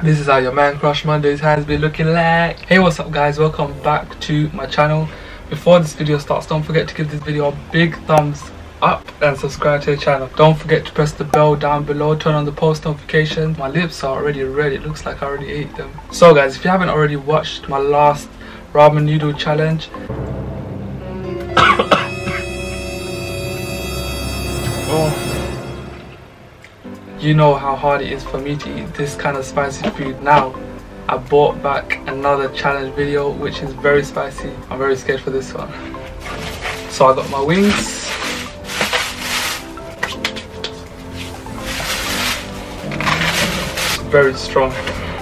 This is how your man Crush Mondays has been looking like. Hey, what's up guys, welcome back to my channel. Before this video starts, don't forget to give this video a big thumbs up and subscribe to the channel. Don't forget to press the bell down below, turn on the post notifications. My lips are already red, it looks like I already ate them. So guys, if you haven't already watched my last ramen noodle challenge, you know how hard it is for me to eat this kind of spicy food. Now I brought back another challenge video which is very spicy. I'm very scared for this one. So I got my wings. It's very strong.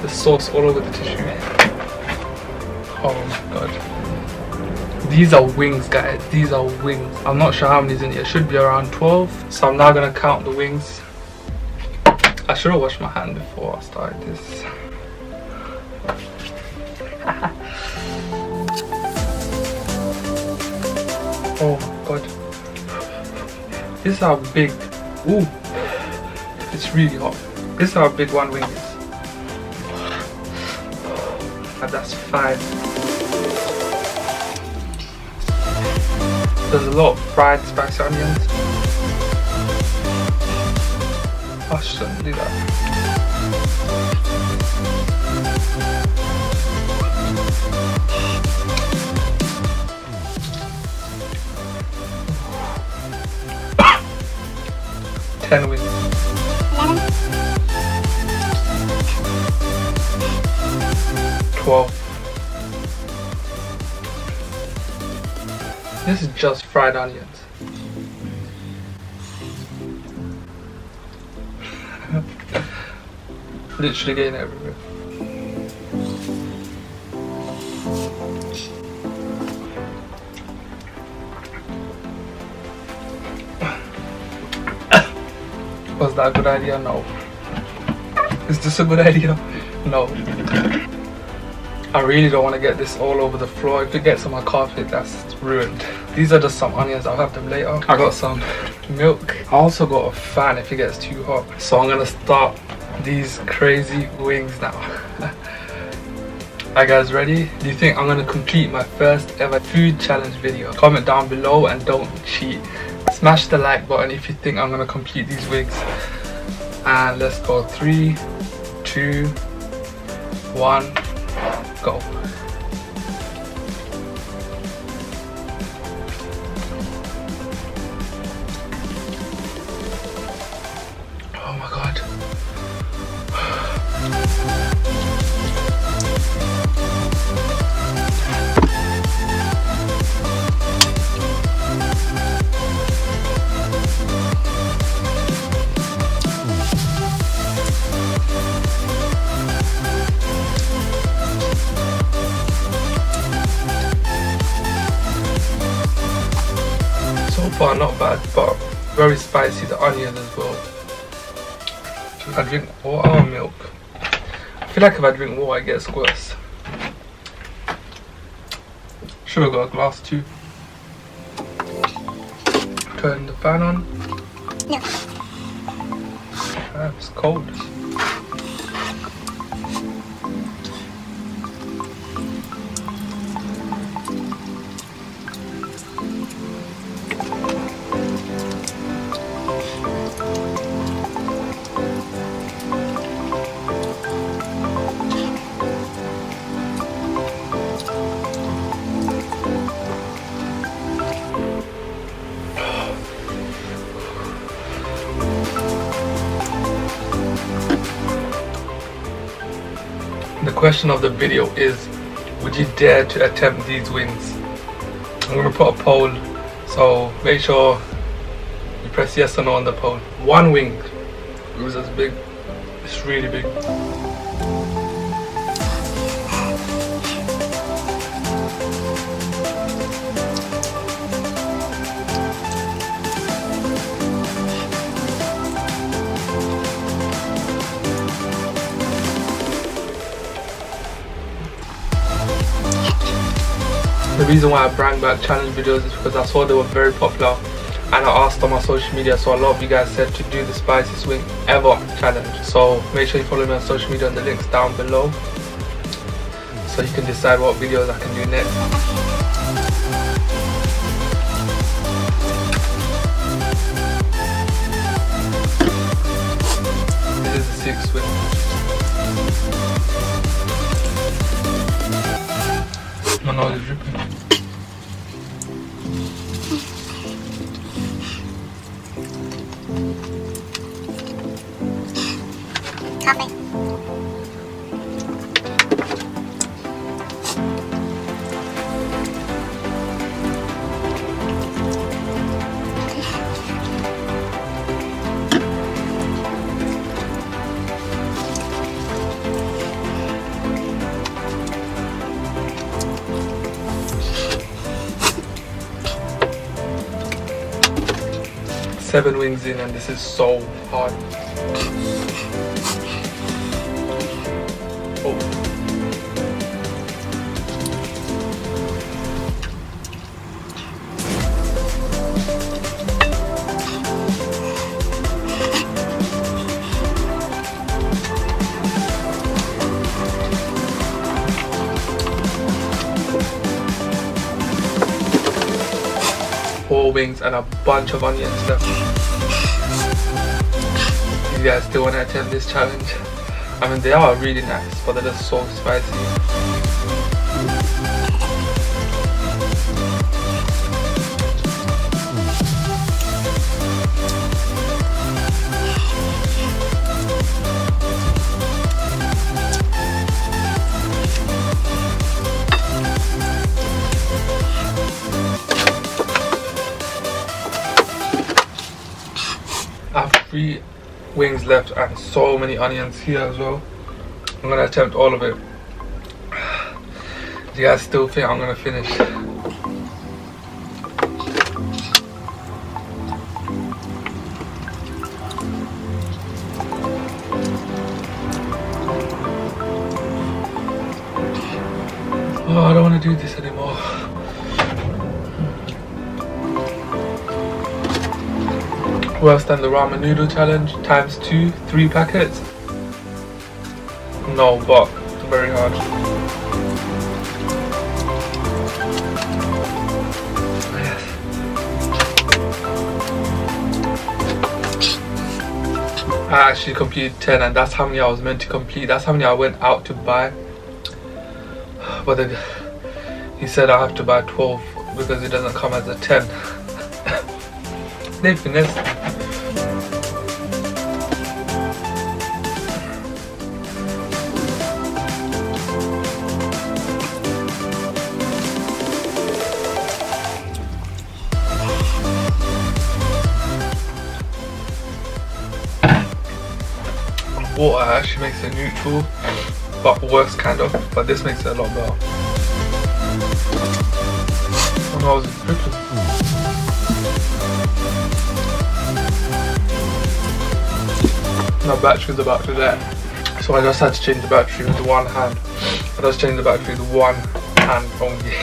The sauce all over the tissue. Oh my god. These are wings guys, these are wings. I'm not sure how many is in here, it should be around 12. So I'm now gonna count the wings. I should have washed my hand before I started this. Oh my god. This is how big. Ooh. It's really hot. This is how big one wing is. And that's 5. There's a lot of fried spicy onions. I shouldn't do that. Ten wings. 12. This is just fried onions. Literally getting everywhere. Was that a good idea? No. Is this a good idea? No. I really don't want to get this all over the floor. If it gets on my carpet, that's ruined. These are just some onions, I'll have them later. I got some milk. I also got a fan if it gets too hot. So I'm gonna start these crazy wings now. Are you guys ready? Do you think I'm gonna complete my first ever food challenge video? Comment down below and don't cheat. Smash the like button if you think I'm gonna complete these wings. And let's go. 3, 2, 1, go. Oh my god. So far not bad, but very spicy, the onion as well. I drink water or milk. I feel like if I drink water it gets worse. Should have got a glass too. Turn the fan on. No. It's cold. The question of the video is, would you dare to attempt these wings? I'm going to put a poll, so make sure you press yes or no on the poll. One wing, it was as big, it's really big. The reason why I bring back challenge videos is because I saw they were very popular and I asked on my social media, so a lot of you guys said to do the spiciest wing ever challenge. So make sure you follow me on social media and the links down below, so you can decide what videos I can do next. This is the 6th wing. My nose is dripping. Coffee. 7 wings in, and this is so hard. Oh. Four wings and a bunch of onions left. You guys still want to attempt this challenge? I mean, they are really nice, but they're just so spicy. I have 3 wings left and so many onions here as well. I'm gonna attempt all of it. Do you guys still think I'm gonna finish? Oh, I don't want to do this anymore. Worse than the ramen noodle challenge times 2, 3 packets. No, but very hard. Yes. I actually completed 10, and that's how many I was meant to complete. That's how many I went out to buy. But then he said I have to buy 12 because it doesn't come as a 10. They finessed. Water actually makes it neutral, but worse kind of, but this makes it a lot better. Oh no, it's dripping. My battery's about to die, so I just had to change the battery with one hand. I just changed the battery with one hand only.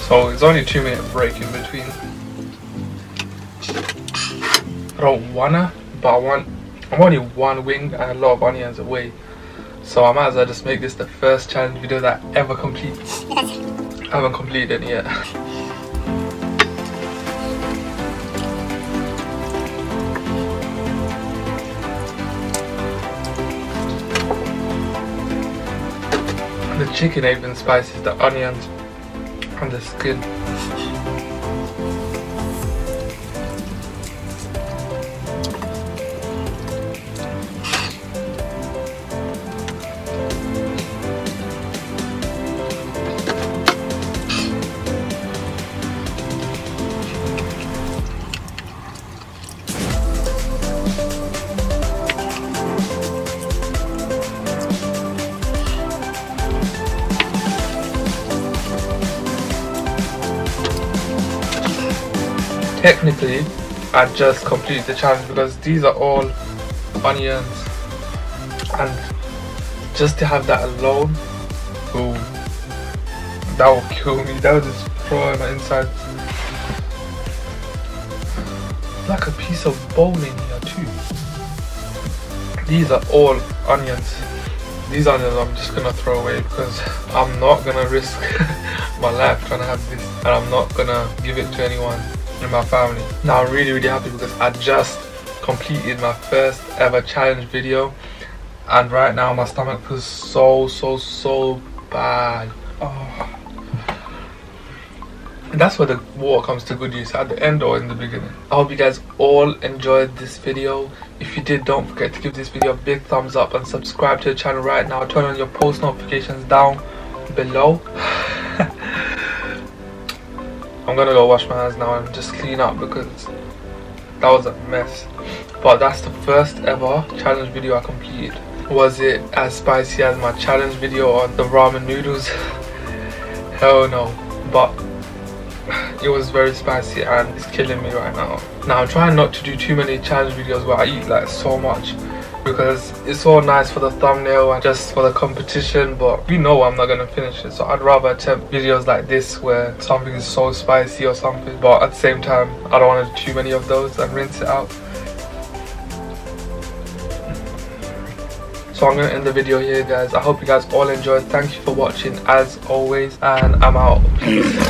So it's only a 2-minute break in between. I don't wanna, but I'm only 1 wing and a lot of onions away, so I might as well just make this the first challenge video that I ever complete. I haven't completed it yet. The chicken ain't been spicy, it's the onions and the skin. Technically, I just completed the challenge because these are all onions, and just to have that alone, ooh, that will kill me. That will destroy my insides. like a piece of bone in here too. These are all onions. These onions I'm just gonna throw away because I'm not gonna risk my life trying to have this, and I'm not gonna give it to anyone in my family. Now I'm really happy because I just completed my first ever challenge video, and right now my stomach feels so bad. Oh. And that's where the water comes to good use, at the end or in the beginning. I hope you guys all enjoyed this video. If you did, don't forget to give this video a big thumbs up and subscribe to the channel right now. Turn on your post notifications down below. I'm gonna go wash my hands now and just clean up because that was a mess. But that's the first ever challenge video I completed. Was it as spicy as my challenge video on the ramen noodles? Hell no. But it was very spicy and it's killing me right now. Now I'm trying not to do too many challenge videos where I eat like so much, because it's all nice for the thumbnail and just for the competition, but you know I'm not gonna finish it. So I'd rather attempt videos like this where something is so spicy or something, but at the same time I don't want to do too many of those and rinse it out. So I'm going to end the video here, guys. I hope you guys all enjoyed. Thank you for watching as always, and I'm out. Peace.